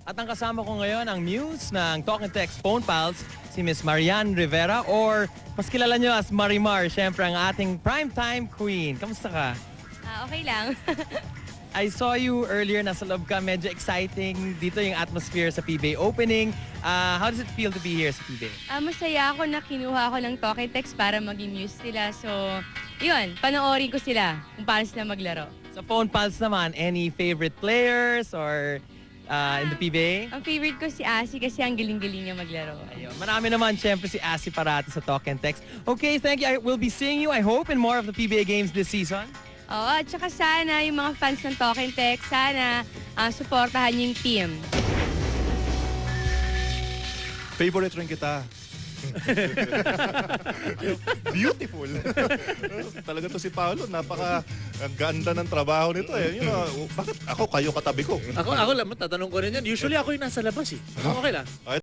At ang kasama ko ngayon, ang muse ng Talk and Text Phone Pals, si Miss Marian Rivera or mas kilala nyo as Marimar, syempre ang ating primetime queen. Kamusta ka? Okay lang. I saw you earlier, nasa loob ka, medyo exciting dito yung atmosphere sa PBA opening. How does it feel to be here sa PBA? Masaya ako na kinuha ko ng Talk and Text para maging muse sila. So, yun, panoorin ko sila kung paano sila maglaro. Sa Phone Pals naman, any favorite players or in the PBA? Ang favorite ko si Asi kasi ang galing-galing niya maglaro. Ayun. Marami naman, syempre, si Asi parati sa Talk and Text. Okay, thank you. I will be seeing you, I hope, in more of the PBA games this season. Oo, at saka sana yung mga fans ng Talk and Text, sana suportahan yung team. Favorite rin kita. Beautiful. Talaga to si Paolo, napaka-ganda ng trabaho nito eh. You know, bakit kayo katabi ko? Ako lang, tatanong ko rin yan. Usually ako yung nasa labas eh. Okay lang.